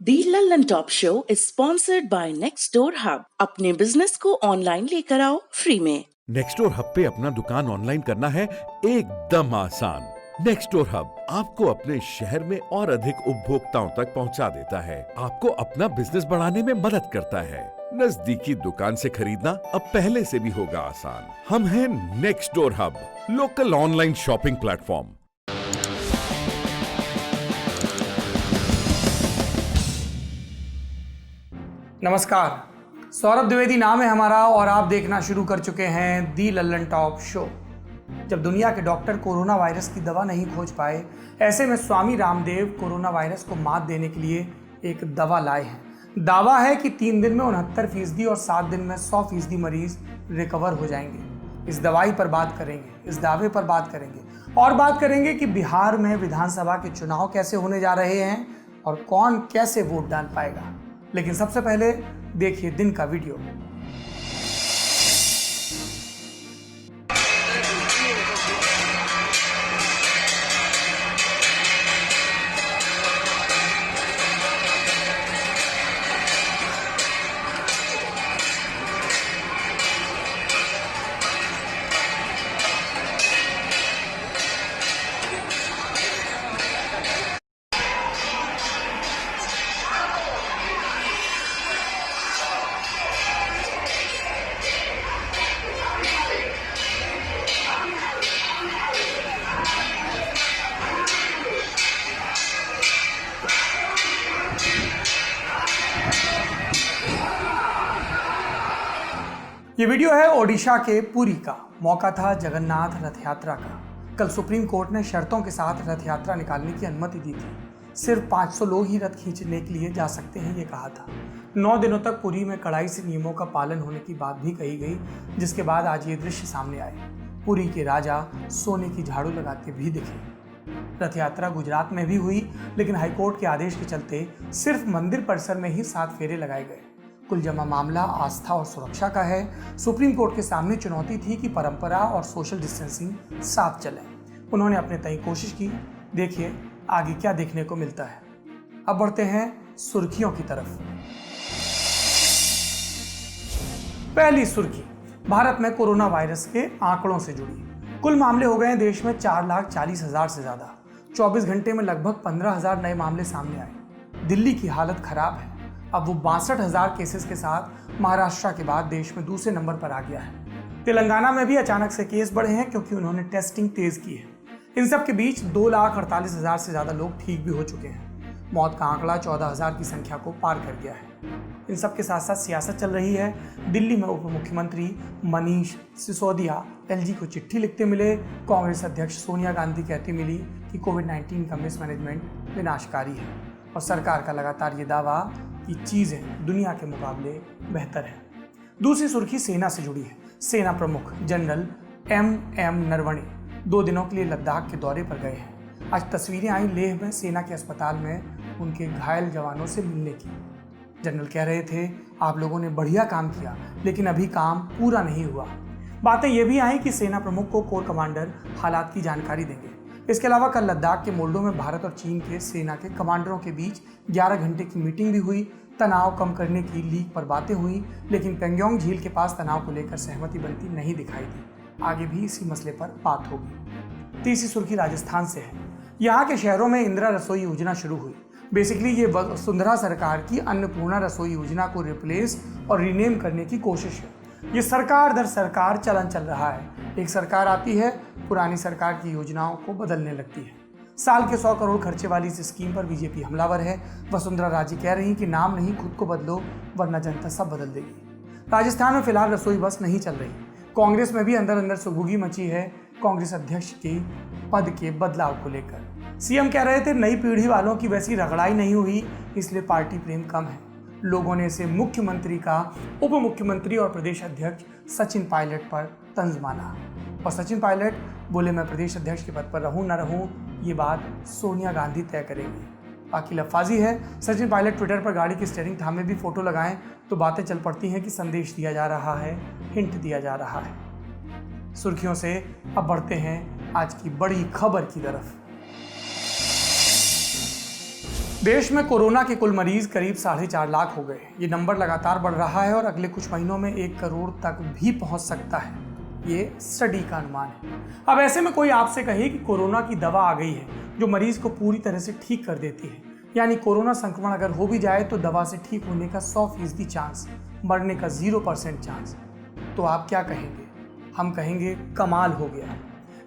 The Lallan top show is sponsored by next door hub. अपने business को online लेकर आओ फ्री में। नेक्स्टडोर हब पे अपना दुकान ऑनलाइन करना है एकदम आसान। नेक्स्टडोर हब आपको अपने शहर में और अधिक उपभोक्ताओं तक पहुंचा देता है, आपको अपना बिजनेस बढ़ाने में मदद करता है। नजदीकी दुकान से खरीदना अब पहले से भी होगा आसान। हम हैं next door hub, local online shopping platform. नमस्कार, सौरभ द्विवेदी नाम है हमारा और आप देखना शुरू कर चुके हैं दी लल्लन टॉप शो। जब दुनिया के डॉक्टर कोरोना वायरस की दवा नहीं खोज पाए, ऐसे में स्वामी रामदेव कोरोना वायरस को मात देने के लिए एक दवा लाए हैं। दावा है कि 3 दिन में 69% और 7 दिन में 100% मरीज रिकवर हो जाएंगे। इस दवाई पर बात करेंगे, इस दावे पर बात करेंगे और बात करेंगे कि बिहार में विधानसभा के चुनाव कैसे होने जा रहे हैं और कौन कैसे वोट डाल पाएगा। लेकिन सबसे पहले देखिए दिन का वीडियो। ये वीडियो है ओडिशा के पुरी का। मौका था जगन्नाथ रथ यात्रा का। कल सुप्रीम कोर्ट ने शर्तों के साथ रथ यात्रा निकालने की अनुमति दी थी। सिर्फ 500 लोग ही रथ खींचने के लिए जा सकते हैं, ये कहा था। 9 दिनों तक पुरी में कड़ाई से नियमों का पालन होने की बात भी कही गई, जिसके बाद आज ये दृश्य सामने आए। पुरी के राजा सोने की झाड़ू लगाते भी दिखे। रथ यात्रा गुजरात में भी हुई, लेकिन हाईकोर्ट के आदेश के चलते सिर्फ मंदिर परिसर में ही 7 फेरे लगाए गए। कुल जमा मामला आस्था और सुरक्षा का है। सुप्रीम कोर्ट के सामने चुनौती थी कि परंपरा और सोशल डिस्टेंसिंग साथ चले। उन्होंने अपने तय कोशिश की। देखिए आगे क्या देखने को मिलता है। अब बढ़ते हैं सुर्खियों की तरफ। पहली सुर्खी भारत में कोरोना वायरस के आंकड़ों से जुड़ी। कुल मामले हो गए देश में 4,40,000 से ज्यादा। 24 घंटे में लगभग 15,000 नए मामले सामने आए। दिल्ली की हालत खराब है। अब वो 62,000 केसेस के साथ महाराष्ट्र के बाद देश में दूसरे नंबर पर आ गया है। तेलंगाना में भी अचानक से केस बढ़े हैं क्योंकि उन्होंने टेस्टिंग तेज की है। इन सब के बीच 2,48,000 से ज्यादा लोग ठीक भी हो चुके हैं। मौत का आंकड़ा 14,000 की संख्या को पार कर गया है। इन सब के साथ साथ सियासत चल रही है। दिल्ली में उप मुख्यमंत्री मनीष सिसोदिया एलजी को चिट्ठी लिखते मिले। कांग्रेस अध्यक्ष सोनिया गांधी कहती मिली कि कोविड-19 का मिसमैनेजमेंट विनाशकारी है और सरकार का लगातार ये दावा कि चीजें दुनिया के मुकाबले बेहतर है। दूसरी सुर्खी सेना से जुड़ी है। सेना प्रमुख जनरल एम नरवणे 2 दिनों के लिए लद्दाख के दौरे पर गए हैं। आज तस्वीरें आई लेह में सेना के अस्पताल में उनके घायल जवानों से मिलने की। जनरल कह रहे थे, आप लोगों ने बढ़िया काम किया, लेकिन अभी काम पूरा नहीं हुआ। बातें ये भी आई कि सेना प्रमुख को कोर कमांडर हालात की जानकारी देंगे। इसके अलावा कल लद्दाख के मोल्डो में भारत और चीन के सेना के कमांडरों के बीच 11 घंटे की मीटिंग भी हुई। तनाव कम करने की लीग पर बातें हुई, लेकिन पेंगोंग झील के पास तनाव को लेकर सहमति बनती नहीं दिखाई दी। आगे भी इसी मसले पर बात होगी। तीसरी सुर्खी राजस्थान से है। यहाँ के शहरों में इंदिरा रसोई योजना शुरू हुई। बेसिकली ये वसुंधरा सरकार की अन्नपूर्णा रसोई योजना को रिप्लेस और रीनेम करने की कोशिश है। ये सरकार दर सरकार चलन चल रहा है। एक सरकार आती है, पुरानी सरकार की योजनाओं को बदलने लगती है। साल के 100 करोड़ खर्चे वाली इस स्कीम पर बीजेपी हमलावर है। वसुंधरा राजे कह रही कि नाम नहीं, खुद को बदलो, वरना जनता सब बदल देगी। राजस्थान में फिलहाल रसोई बस नहीं चल रही। कांग्रेस में भी अंदर अंदर सुगुगी मची है कांग्रेस अध्यक्ष के पद के बदलाव को लेकर। सीएम कह रहे थे, नई पीढ़ी वालों की वैसी रगड़ाई नहीं हुई, इसलिए पार्टी प्रेम कम है। लोगों ने इसे मुख्यमंत्री का उप मुख्यमंत्री और प्रदेश अध्यक्ष सचिन पायलट पर तंज माना। और सचिन पायलट बोले, मैं प्रदेश अध्यक्ष के पद पर रहूं न रहूं, ये बात सोनिया गांधी तय करेंगी। बाकी लफाजी है। सचिन पायलट ट्विटर पर गाड़ी की स्टीयरिंग थामे भी फोटो लगाएं तो बातें चल पड़ती हैं कि संदेश दिया जा रहा है, हिंट दिया जा रहा है। सुर्खियों से अब बढ़ते हैं आज की बड़ी खबर की तरफ। देश में कोरोना के कुल मरीज करीब 4.5 लाख हो गए। ये नंबर लगातार बढ़ रहा है और अगले कुछ महीनों में 1 करोड़ तक भी पहुंच सकता है, ये स्टडी का अनुमान है। अब ऐसे में कोई आपसे कहे कि कोरोना की दवा आ गई है जो मरीज को पूरी तरह से ठीक कर देती है, यानी कोरोना संक्रमण अगर हो भी जाए तो दवा से ठीक होने का 100% चांस, मरने का 0% चांस, तो आप क्या कहेंगे? हम कहेंगे कमाल हो गया।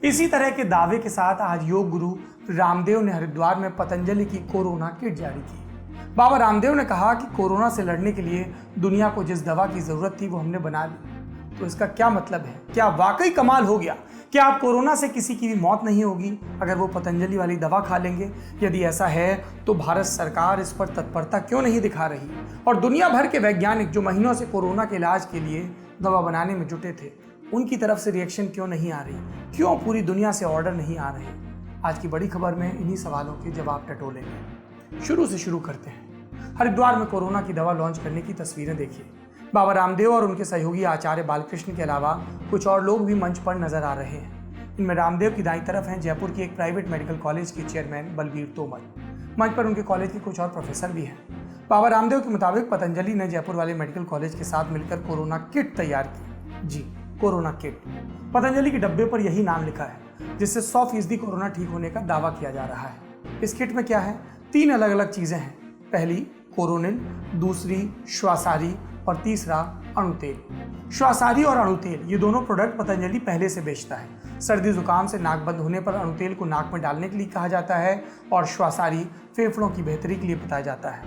इसी तरह के दावे के साथ आज योग गुरु रामदेव ने हरिद्वार में पतंजलि की कोरोना किट जारी की। बाबा रामदेव ने कहा कि कोरोना से लड़ने के लिए दुनिया को जिस दवा की जरूरत थी वो हमने बना ली। तो इसका क्या मतलब है? क्या वाकई कमाल हो गया? क्या आप कोरोना से किसी की भी मौत नहीं होगी अगर वो पतंजलि वाली दवा खा लेंगे? यदि ऐसा है तो भारत सरकार इस पर तत्परता क्यों नहीं दिखा रही? और दुनिया भर के वैज्ञानिक जो महीनों से कोरोना के इलाज के लिए दवा बनाने में जुटे थे, उनकी तरफ से रिएक्शन क्यों नहीं आ रही? क्यों पूरी दुनिया से ऑर्डर नहीं आ रहे? आज की बड़ी खबर में इन्हीं सवालों के जवाब टटोलेंगे। शुरू से शुरू करते हैं। हरिद्वार में कोरोना की दवा लॉन्च करने की तस्वीरें देखिए। बाबा रामदेव और उनके सहयोगी आचार्य बालकृष्ण के अलावा कुछ और लोग भी मंच पर नजर आ रहे हैं। इनमें रामदेव की दाईं तरफ हैं जयपुर की एक प्राइवेट मेडिकल कॉलेज के चेयरमैन बलबीर तोमर। मंच पर उनके कॉलेज के कुछ और प्रोफेसर भी हैं। बाबा रामदेव के मुताबिक पतंजलि ने जयपुर वाले मेडिकल कॉलेज के साथ मिलकर कोरोना किट तैयार की। जी, कोरोना किट। पतंजलि के डब्बे पर यही नाम लिखा है, जिससे 100% कोरोना ठीक होने का दावा किया जा रहा है। इस किट में क्या है? 3 अलग अलग चीजें हैं। पहली कोरोनिल, दूसरी श्वासारी और तीसरा अणुतेल। श्वासारी और अणुतेल ये दोनों प्रोडक्ट पतंजलि पहले से बेचता है। सर्दी जुकाम से नाक बंद होने पर अणुतेल को नाक में डालने के लिए कहा जाता है और श्वासारी फेफड़ों की बेहतरी के लिए बताया जाता है।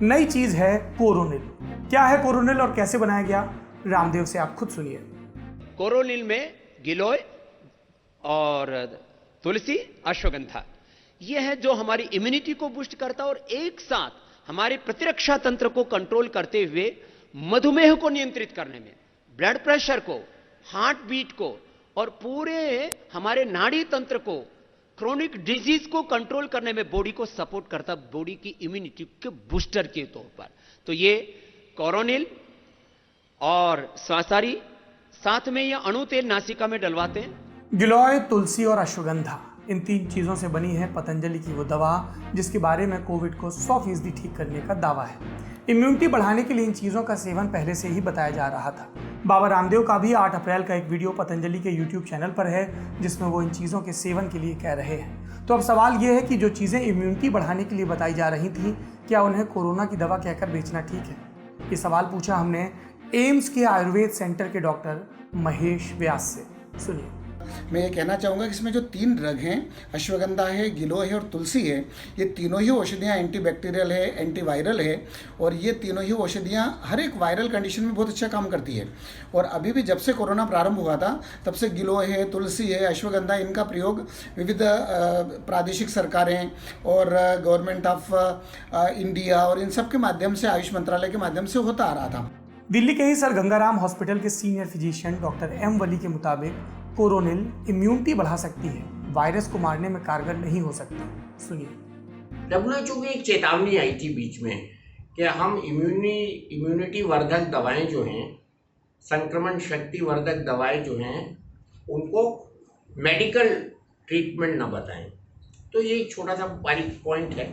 नई चीज है कोरोनिल। क्या है कोरोनिल और कैसे बनाया गया? रामदेव से आप खुद सुनिए। कोरोनिल में गिलोय और तुलसी, अश्वगंधा, यह है जो हमारी इम्यूनिटी को बूस्ट करता है और एक साथ हमारे प्रतिरक्षा तंत्र को कंट्रोल करते हुए मधुमेह को नियंत्रित करने में, ब्लड प्रेशर को, हार्ट बीट को और पूरे हमारे नाड़ी तंत्र को, क्रोनिक डिजीज को कंट्रोल करने में बॉडी को सपोर्ट करता, बॉडी की इम्यूनिटी के बूस्टर के तौर पर। तो ये कोरोनिल और स्वासारी, साथ में ये अणुतेल नासिका में डलवाते हैं। गिलोय, तुलसी और अश्वगंधा, इन 3 चीजों से बनी है पतंजलि की वो दवा जिसके बारे में कोविड को 100% ठीक करने का दावा है। इम्यूनिटी बढ़ाने के लिए इन चीजों का सेवन पहले से ही बताया जा रहा था। बाबा रामदेव का भी 8 अप्रैल का एक वीडियो पतंजलि के YouTube चैनल पर है जिसमें वो इन चीजों के सेवन के लिए कह रहे हैं। तो अब सवाल ये है कि जो चीजें इम्यूनिटी बढ़ाने के लिए बताई जा रही थी, क्या उन्हें कोरोना की दवा कहकर बेचना ठीक है? ये सवाल पूछा हमने एम्स के आयुर्वेद सेंटर के डॉक्टर महेश व्यास से। सुनिए। मैं ये कहना चाहूँगा कि इसमें जो 3 ड्रग हैं, अश्वगंधा है, गिलोय है और तुलसी है, ये तीनों ही औषधियाँ एंटीबैक्टीरियल है, एंटीवायरल है और ये तीनों ही औषधियाँ हर एक वायरल कंडीशन में बहुत अच्छा काम करती है। और अभी भी जब से कोरोना प्रारंभ हुआ था तब से गिलोय है, तुलसी है, अश्वगंधा, इनका प्रयोग विविध प्रादेशिक सरकारें और गवर्नमेंट ऑफ इंडिया और इन सब के माध्यम से, आयुष मंत्रालय के माध्यम से होता आ रहा था। दिल्ली के ही सर गंगाराम हॉस्पिटल के सीनियर फिजिशियन डॉक्टर एम वली के मुताबिक कोरोनिल इम्यूनिटी बढ़ा सकती है, वायरस को मारने में कारगर नहीं हो सकती। सुनिए। WHO की एक चेतावनी आई थी बीच में कि हम इम्यूनिटी वर्धक दवाएं जो हैं, संक्रमण शक्ति वर्धक दवाएं जो हैं, उनको मेडिकल ट्रीटमेंट ना बताएं। तो ये एक छोटा सा बारीक पॉइंट है।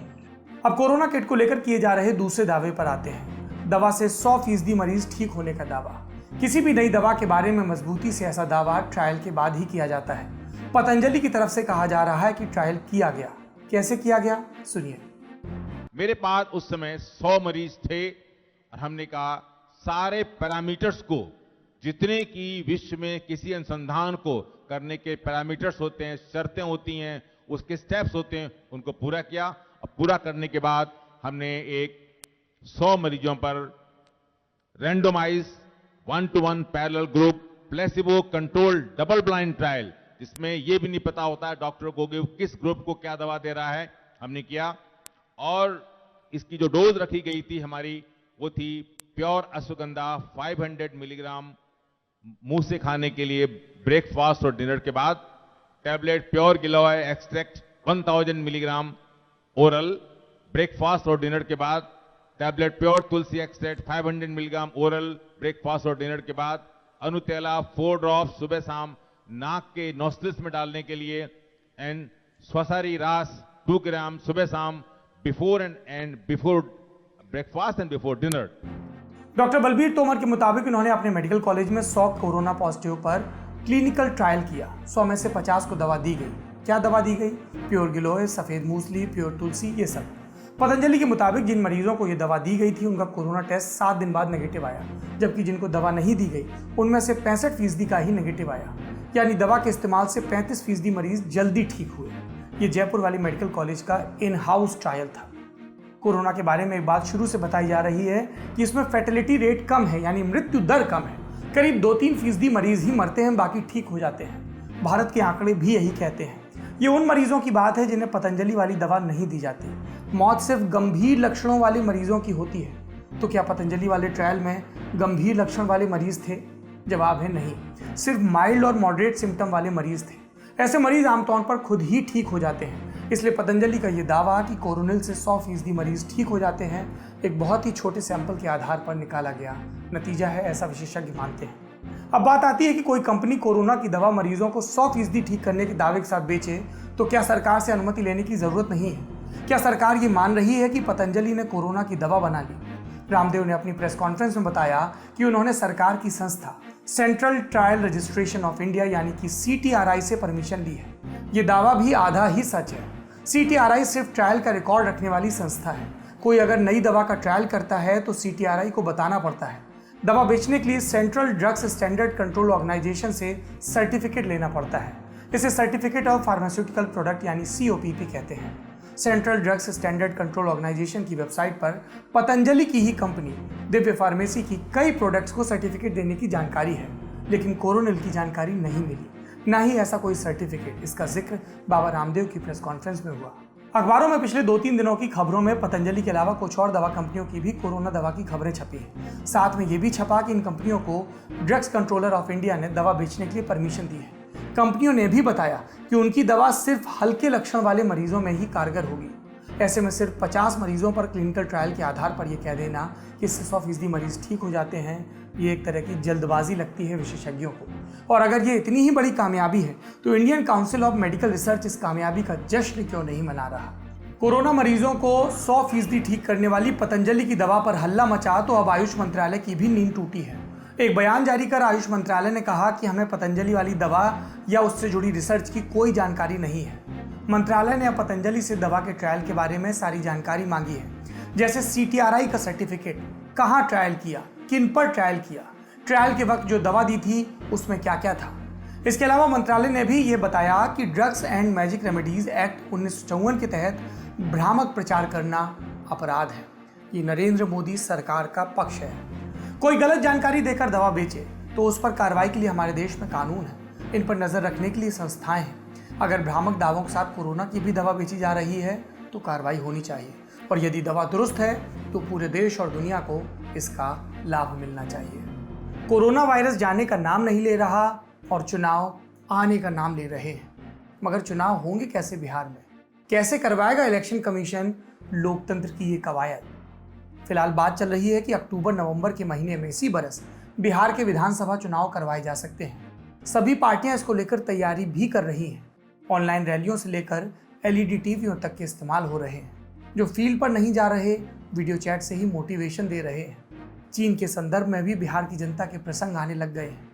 अब कोरोना किट को लेकर किए जा रहे दूसरे दावे पर आते हैं। दवा से 100% मरीज ठीक होने का दावा। किसी भी नई दवा के बारे में मजबूती से ऐसा दावा ट्रायल के बाद ही किया जाता है। पतंजलि की तरफ से कहा जा रहा है कि ट्रायल किया गया। कैसे किया गया? सुनिए। मेरे पास उस समय 100 मरीज थे और हमने कहा सारे पैरामीटर्स को, जितने की विश्व में किसी अनुसंधान को करने के पैरामीटर्स होते हैं, शर्तें होती हैं, उसके स्टेप्स होते हैं, उनको पूरा किया। और पूरा करने के बाद हमने एक 100 मरीजों पर रैंडोमाइज 1-to-1 parallel group placebo control double blind trial, जिसमें यह भी नहीं पता होता है डॉक्टर को कि किस ग्रुप को क्या दवा दे रहा है, हमने किया। और इसकी जो डोज रखी गई थी हमारी, वो थी प्योर अश्वगंधा 500 मिलीग्राम मुंह से खाने के लिए ब्रेकफास्ट और डिनर के बाद, टैबलेट प्योर गिलोय एक्सट्रैक्ट 1000 मिलीग्राम ओरल ब्रेकफास्ट और डिनर के बाद, टैबलेट प्योर तुलसी एक्सट्रैक्ट 500 मिलीग्राम ओरल ब्रेकफास्ट और डिनर के बाद, अनुतेला 4 ड्रॉप सुबह शाम नाक के नॉस्ट्रिल्स में डालने के लिए, एंड स्वसारी रास 2 ग्राम सुबह शाम before breakfast and before dinner. Doctor Balbir Tomar के मुताबिक उन्होंने अपने मेडिकल कॉलेज में 100 कोरोना पॉजिटिव पर क्लिनिकल ट्रायल किया। 100 में से 50 को दवा दी गई। क्या दवा दी गई? प्योर गिलोय, सफेद मूसली, प्योर तुलसी, ये सब। पतंजलि के मुताबिक जिन मरीजों को ये दवा दी गई थी उनका कोरोना टेस्ट 7 दिन बाद नेगेटिव आया, जबकि जिनको दवा नहीं दी गई उनमें से 65% का ही नेगेटिव आया। यानी दवा के इस्तेमाल से 35% मरीज जल्दी ठीक हुए। ये जयपुर वाली मेडिकल कॉलेज का इन हाउस ट्रायल था। कोरोना के बारे में एक बात शुरू से बताई जा रही है कि इसमें फैटेलिटी रेट कम है, यानी मृत्यु दर कम है। करीब 2-3% मरीज ही मरते हैं, बाकी ठीक हो जाते हैं। भारत के आंकड़े भी यही कहते हैं। ये उन मरीजों की बात है जिन्हें पतंजलि वाली दवा नहीं दी जाती। मौत सिर्फ गंभीर लक्षणों वाले मरीजों की होती है। तो क्या पतंजलि वाले ट्रायल में गंभीर लक्षण वाले मरीज थे? जवाब है नहीं, सिर्फ माइल्ड और मॉडरेट सिम्टम वाले मरीज थे। ऐसे मरीज आमतौर पर खुद ही ठीक हो जाते हैं। इसलिए पतंजलि का ये दावा कि कोरोनिल से 100% मरीज ठीक हो जाते हैं एक बहुत ही छोटे सैंपल के आधार पर निकाला गया नतीजा है, ऐसा विशेषज्ञ मानते हैं। अब बात आती है कि कोई कंपनी कोरोना की दवा मरीजों को 100% ठीक करने के दावे के साथ बेचे तो क्या सरकार से अनुमति लेने की जरूरत नहीं है? क्या सरकार ये मान रही है कि पतंजलि ने कोरोना की दवा बना ली? रामदेव ने अपनी प्रेस कॉन्फ्रेंस में बताया कि उन्होंने सरकार की संस्था central trial registration of India यानी कि CTRI से परमिशन ली है। ये दावा भी आधा ही सच है। CTRI सिर्फ ट्रायल का रिकॉर्ड रखने वाली संस्था है। कोई अगर नई दवा का ट्रायल करता है तो CTRI को बताना पड़ता है। दवा बेचने के लिए central drugs standard control organisation से सर्टिफिकेट लेना पड़ता है। इसे सर्टिफिकेट ऑफ फार्मास्यूटिकल प्रोडक्ट यानी COPP कहते हैं। Central drugs standard control organisation की वेबसाइट पर पतंजलि की ही कंपनी दिव्य फार्मेसी की कई प्रोडक्ट्स को सर्टिफिकेट देने की जानकारी है, लेकिन कोरोनिल की जानकारी नहीं मिली, ना ही ऐसा कोई सर्टिफिकेट। इसका जिक्र बाबा रामदेव की प्रेस कॉन्फ्रेंस में हुआ। अखबारों में पिछले 2-3 दिनों की खबरों में पतंजलि के अलावा कुछ और दवा कंपनियों की भी कोरोना दवा की खबरें छपी हैं। साथ में ये भी छपा कि इन कंपनियों को ड्रग्स कंट्रोलर ऑफ इंडिया ने दवा बेचने के लिए परमिशन दी है। कंपनियों ने भी बताया कि उनकी दवा सिर्फ हल्के लक्षण वाले मरीजों में ही कारगर होगी। ऐसे में सिर्फ 50 मरीजों पर क्लिनिकल ट्रायल के आधार पर यह कह देना कि इससे 100% मरीज ठीक हो जाते हैं, ये एक तरह की जल्दबाजी लगती है विशेषज्ञों को। और अगर ये इतनी ही बड़ी कामयाबी है तो Indian council of medical research इस कामयाबी का जश्न क्यों नहीं मना रहा? कोरोना मरीजों को 100% ठीक करने वाली पतंजलि की दवा पर हल्ला मचा तो अब आयुष मंत्रालय की भी नींद टूटी है। एक बयान जारी कर आयुष मंत्रालय ने कहा कि हमें पतंजलि वाली दवा या उससे जुड़ी रिसर्च की कोई जानकारी नहीं है। मंत्रालय ने पतंजलि से दवा के ट्रायल के बारे में सारी जानकारी मांगी है, जैसे CTRI का सर्टिफिकेट, कहाँ ट्रायल किया, किन पर ट्रायल किया, ट्रायल के वक्त जो दवा दी थी उसमें क्या क्या था। इसके अलावा मंत्रालय ने भी ये बताया कि drugs and magic remedies act 1954 के तहत भ्रामक प्रचार करना अपराध है। ये नरेंद्र मोदी सरकार का पक्ष है। कोई गलत जानकारी देकर दवा बेचे तो उस पर कार्रवाई के लिए हमारे देश में कानून है, इन पर नजर रखने के लिए संस्थाएं हैं। अगर भ्रामक दावों के साथ कोरोना की भी दवा बेची जा रही है तो कार्रवाई होनी चाहिए, और यदि दवा दुरुस्त है तो पूरे देश और दुनिया को इसका लाभ मिलना चाहिए। कोरोना वायरस जाने का नाम नहीं ले रहा और चुनाव आने का नाम ले रहे हैं, मगर चुनाव होंगे कैसे बिहार में? कैसे करवाएगा इलेक्शन कमीशन लोकतंत्र की ये कवायद? फिलहाल बात चल रही है कि अक्टूबर-नवंबर के महीने में इसी बरस बिहार के विधानसभा चुनाव करवाए जा सकते हैं। सभी पार्टियां इसको लेकर तैयारी भी कर रही हैं। ऑनलाइन रैलियों से लेकर LED टीवियों तक के इस्तेमाल हो रहे हैं। जो फील्ड पर नहीं जा रहे, वीडियो चैट से ही मोटिवेशन दे रहे हैं। चीन के संदर्भ में भी बिहार की जनता के प्रसंग आने लग गए हैं।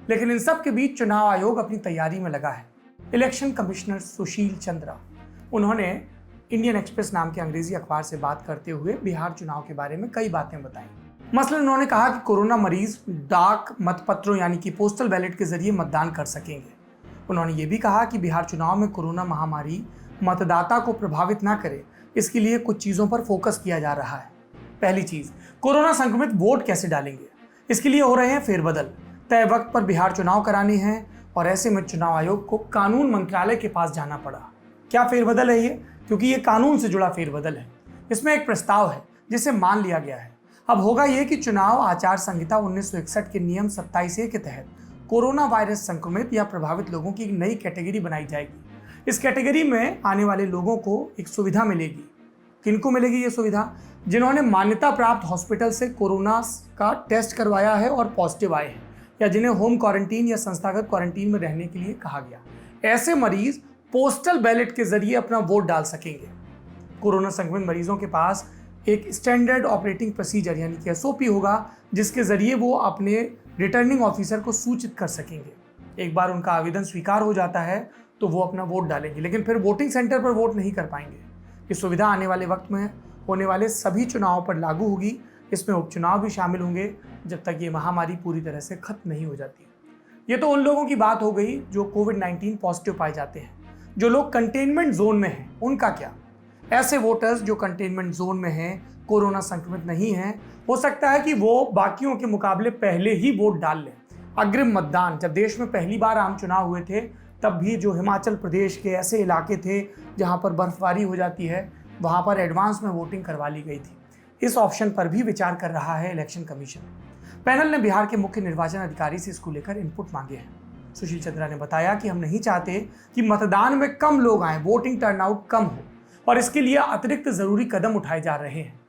लेकिन इन सब के बीच चुनाव आयोग अपनी तैयारी में लगा है। इलेक्शन कमिश्नर सुशील चंद्रा, उन्होंने इंडियन एक्सप्रेस नाम के अंग्रेजी अखबार से बात करते हुए बिहार चुनाव के बारे में कई बातें बताई। मसलन उन्होंने कहा कि कोरोना मरीज डाक मतपत्रों यानी कि पोस्टल बैलेट के जरिए मतदान कर सकेंगे। उन्होंने ये भी कहा कि बिहार चुनाव में कोरोना महामारी मतदाता को प्रभावित ना करे, इसके लिए कुछ चीज़ों पर फोकस किया जा रहा है। पहली चीज़, कोरोना संक्रमित वोट कैसे डालेंगे, इसके लिए हो रहे हैं फेरबदल। तय वक्त पर बिहार चुनाव कराने हैं और ऐसे में चुनाव आयोग को कानून मंत्रालय के पास जाना पड़ा। क्या फेरबदल है ये? क्योंकि ये कानून से जुड़ा फेरबदल है। इसमें एक प्रस्ताव है जिसे मान लिया गया है। अब होगा ये कि चुनाव आचार संहिता 1961 के नियम 27A के तहत कोरोना वायरस संक्रमित या प्रभावित लोगों की एक नई कैटेगरी बनाई जाएगी। इस कैटेगरी में आने वाले लोगों को एक सुविधा मिलेगी। किनको मिलेगी ये सुविधा? जिन्होंने मान्यता प्राप्त हॉस्पिटल से कोरोना का टेस्ट करवाया है और पॉजिटिव आए हैं, या जिन्हें होम क्वारंटीन या संस्थागत क्वारंटीन में रहने के लिए कहा गया। ऐसे मरीज पोस्टल बैलेट के जरिए अपना वोट डाल सकेंगे। कोरोना संक्रमित मरीजों के पास एक स्टैंडर्ड ऑपरेटिंग प्रोसीजर यानी कि SOP होगा, जिसके जरिए वो अपने रिटर्निंग ऑफिसर को सूचित कर सकेंगे। एक बार उनका आवेदन स्वीकार हो जाता है तो वो अपना वोट डालेंगे, लेकिन फिर वोटिंग सेंटर पर वोट नहीं कर पाएंगे। ये सुविधा आने वाले वक्त में होने वाले सभी चुनावों पर लागू होगी। इसमें उपचुनाव भी शामिल होंगे जब तक ये महामारी पूरी तरह से खत्म नहीं हो जाती। ये तो उन लोगों की बात हो गई जो कोविड-19 पॉजिटिव पाए जाते हैं। जो लोग कंटेनमेंट जोन में हैं, उनका क्या? ऐसे वोटर्स जो कंटेनमेंट जोन में हैं, कोरोना संक्रमित नहीं हैं, हो सकता है कि वो बाकियों के मुकाबले पहले ही वोट डाल लें। अग्रिम मतदान, जब देश में पहली बार आम चुनाव हुए थे, तब भी जो हिमाचल प्रदेश के ऐसे इलाके थे जहां पर बर्फबारी हो जाती है, वहां पर एडवांस में वोटिंग करवा ली गई थी। इस ऑप्शन पर भी विचार कर रहा है इलेक्शन कमीशन। पैनल ने बिहार के मुख्य निर्वाचन अधिकारी से इसको लेकर इनपुट मांगे हैं। सुशील चंद्रा ने बताया कि हम नहीं चाहते कि मतदान में कम लोग आए, वोटिंग टर्नआउट कम हो, और इसके लिए अतिरिक्त जरूरी कदम उठाए जा रहे हैं।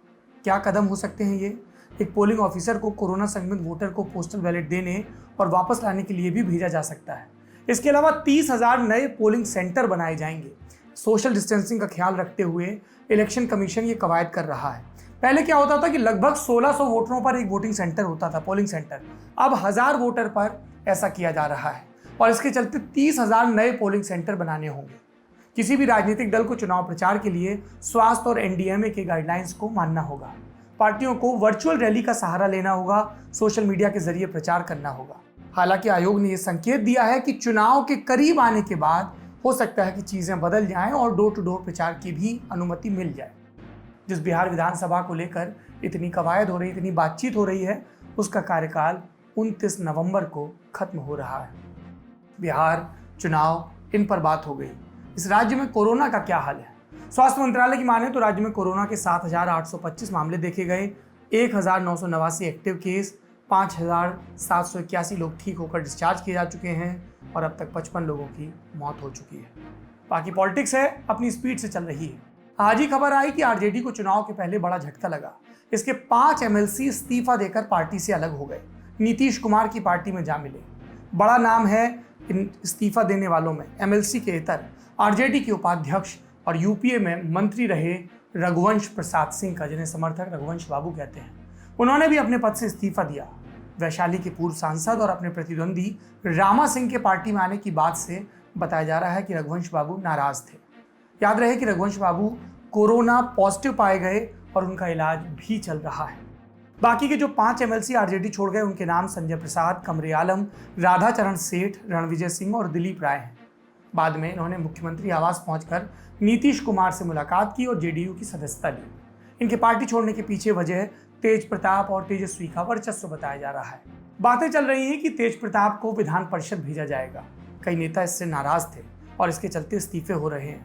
क्या कदम हो सकते हैं ये? एक पोलिंग ऑफिसर को कोरोना संक्रमित वोटर को पोस्टल बैलेट देने और वापस लाने के लिए भी भेजा जा सकता है। इसके अलावा 30,000 नए पोलिंग सेंटर बनाए जाएंगे। सोशल डिस्टेंसिंग का ख्याल रखते हुए इलेक्शन कमीशन ये कवायद कर रहा है। पहले क्या होता था कि लगभग 1600 वोटरों पर एक वोटिंग सेंटर होता था, पोलिंग सेंटर। अब 1000 वोटर पर ऐसा किया जा रहा है और इसके चलते 30,000 नए पोलिंग सेंटर बनाने होंगे। किसी भी राजनीतिक दल को चुनाव प्रचार के लिए स्वास्थ्य और NDMA के गाइडलाइंस को मानना होगा। पार्टियों को वर्चुअल रैली का सहारा लेना होगा, सोशल मीडिया के जरिए प्रचार करना होगा। हालांकि आयोग ने यह संकेत दिया है कि चुनाव के करीब आने के बाद हो सकता है कि चीजें बदल जाएं और डोर टू डोर प्रचार की भी अनुमति मिल जाए। जिस बिहार विधानसभा को लेकर इतनी कवायद हो रही, इतनी बातचीत हो रही है, उसका कार्यकाल 29 नवंबर को खत्म हो रहा है। बिहार, चुनाव, इन पर बात हो गई। इस राज्य में कोरोना का क्या हाल है? स्वास्थ्य मंत्रालय की माने तो राज्य में कोरोना के 7,825 मामले देखे गए, 1,989 एक्टिव केस, 5,781 लोग ठीक होकर डिस्चार्ज किए जा चुके हैं और अब तक 55 लोगों की मौत हो चुकी है। बाकी पॉलिटिक्स है, अपनी स्पीड से चल रही है। आज ही खबर आई कि RJD को चुनाव के पहले बड़ा झटका लगा। इसके 5 MLC इस्तीफा देकर पार्टी से अलग हो गए, नीतीश कुमार की पार्टी में जा मिले। बड़ा नाम है इन इस्तीफा देने वालों में। MLC के इतर RJD के उपाध्यक्ष और UPA में मंत्री रहे रघुवंश प्रसाद सिंह का, जिन्हें समर्थक रघुवंश बाबू कहते हैं, उन्होंने भी अपने पद से इस्तीफा दिया। वैशाली के पूर्व सांसद और अपने प्रतिद्वंदी रामा सिंह के पार्टी में आने की बात से बताया जा रहा है कि रघुवंश बाबू नाराज थे। याद रहे कि रघुवंश बाबू कोरोना पॉजिटिव पाए गए और उनका इलाज भी चल रहा है। बाकी के जो 5 MLC RJD छोड़ गए, उनके नाम संजय प्रसाद, कमरे आलम, राधाचरण सेठ, रणविजय सिंह और दिलीप राय हैं। बाद में इन्होंने मुख्यमंत्री आवास पहुंचकर नीतीश कुमार से मुलाकात की और JDU की सदस्यता ली। इनके पार्टी छोड़ने के पीछे वजह तेज प्रताप और तेजस्वी का वर्चस्व बताया जा रहा है। बातें चल रही हैं कि तेज प्रताप को विधान परिषद भेजा जाएगा। कई नेता इससे नाराज थे और इसके चलते इस्तीफे हो रहे हैं।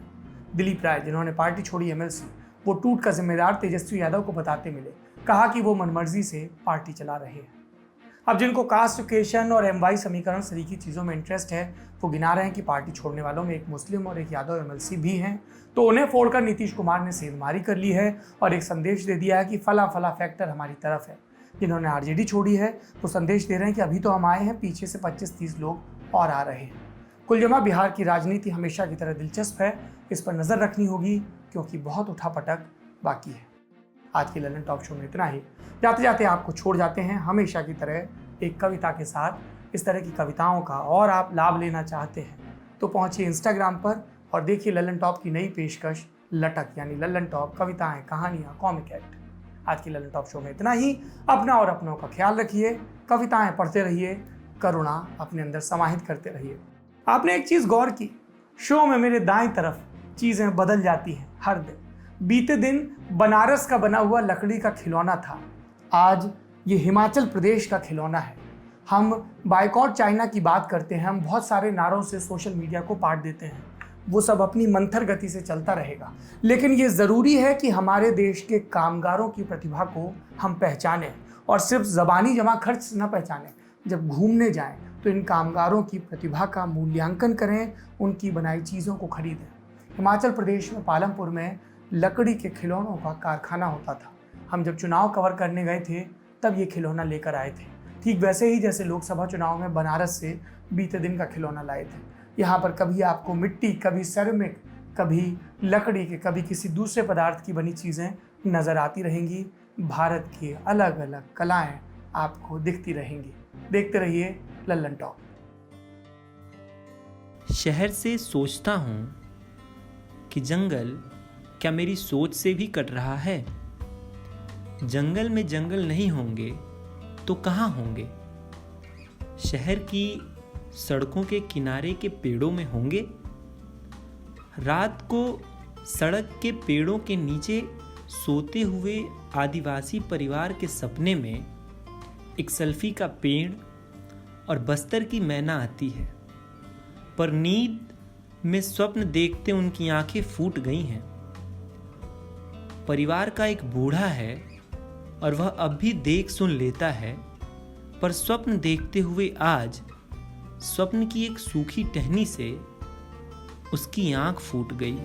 दिलीप राय, जिन्होंने पार्टी छोड़ी MLC, वो टूट का जिम्मेदार तेजस्वी यादव को बताते मिले। कहा कि वो मनमर्जी से पार्टी चला रहे हैं। अब जिनको कास्टिफिकेशन और MY समीकरण सरीकी चीज़ों में इंटरेस्ट है, वो गिना रहे हैं कि पार्टी छोड़ने वालों में एक मुस्लिम और एक यादव MLC भी हैं, तो उन्हें फोड़कर नीतीश कुमार ने सेंधमारी कर ली है और एक संदेश दे दिया है कि फला फला फैक्टर हमारी तरफ है। जिन्होंने RJD छोड़ी है वो संदेश दे रहे हैं कि अभी तो हम आए हैं, पीछे से 25-30 लोग और आ रहे हैं। कुल जमा बिहार की राजनीति हमेशा की तरह दिलचस्प है, इस पर नज़र रखनी होगी क्योंकि बहुत उठापटक बाकी है। आज की ललन टॉप शो में इतना ही। जाते जाते आपको छोड़ जाते हैं हमेशा की तरह एक कविता के साथ। इस तरह की कविताओं का और आप लाभ लेना चाहते हैं तो पहुंचिए इंस्टाग्राम पर और देखिए ललन टॉप की नई पेशकश लटक, यानी ललन टॉप कविताएं, कहानियां, कॉमिक एक्ट। आज की ललन टॉप शो में इतना ही। अपना और अपनों का ख्याल रखिए, कविताएं पढ़ते रहिए, करुणा अपने अंदर समाहित करते रहिए। आपने एक चीज़ गौर की, शो में मेरे दाएं तरफ चीज़ें बदल जाती हैं हर दिन। बीते दिन बनारस का बना हुआ लकड़ी का खिलौना था, आज ये हिमाचल प्रदेश का खिलौना है। हम बाइकॉट चाइना की बात करते हैं, हम बहुत सारे नारों से सोशल मीडिया को पाट देते हैं, वो सब अपनी मंथर गति से चलता रहेगा। लेकिन ये ज़रूरी है कि हमारे देश के कामगारों की प्रतिभा को हम पहचानें और सिर्फ ज़बानी जमा खर्च न पहचानें। जब घूमने जाएं तो इन कामगारों की प्रतिभा का मूल्यांकन करें, उनकी बनाई चीज़ों को खरीदें। हिमाचल प्रदेश में पालमपुर में लकड़ी के खिलौनों का कारखाना होता था। हम जब चुनाव कवर करने गए थे तब ये खिलौना लेकर आए थे, ठीक वैसे ही जैसे लोकसभा चुनाव में बनारस से बीते दिन का खिलौना लाए थे। यहाँ पर कभी आपको मिट्टी, कभी सेरेमिक, कभी लकड़ी के, कभी किसी दूसरे पदार्थ की बनी चीज़ें नज़र आती रहेंगी। भारत की अलग अलग कलाएं आपको दिखती रहेंगी। देखते रहिए लल्लन टॉप। शहर से सोचता हूँ कि जंगल क्या मेरी सोच से भी कट रहा है। जंगल में जंगल नहीं होंगे तो कहाँ होंगे? शहर की सड़कों के किनारे के पेड़ों में होंगे। रात को सड़क के पेड़ों के नीचे सोते हुए आदिवासी परिवार के सपने में एक सल्फी का पेड़ और बस्तर की मैना आती है, पर नींद में स्वप्न देखते उनकी आंखें फूट गई हैं। परिवार का एक बूढ़ा है और वह अब भी देख सुन लेता है, पर स्वप्न देखते हुए आज स्वप्न की एक सूखी टहनी से उसकी आंख फूट गई।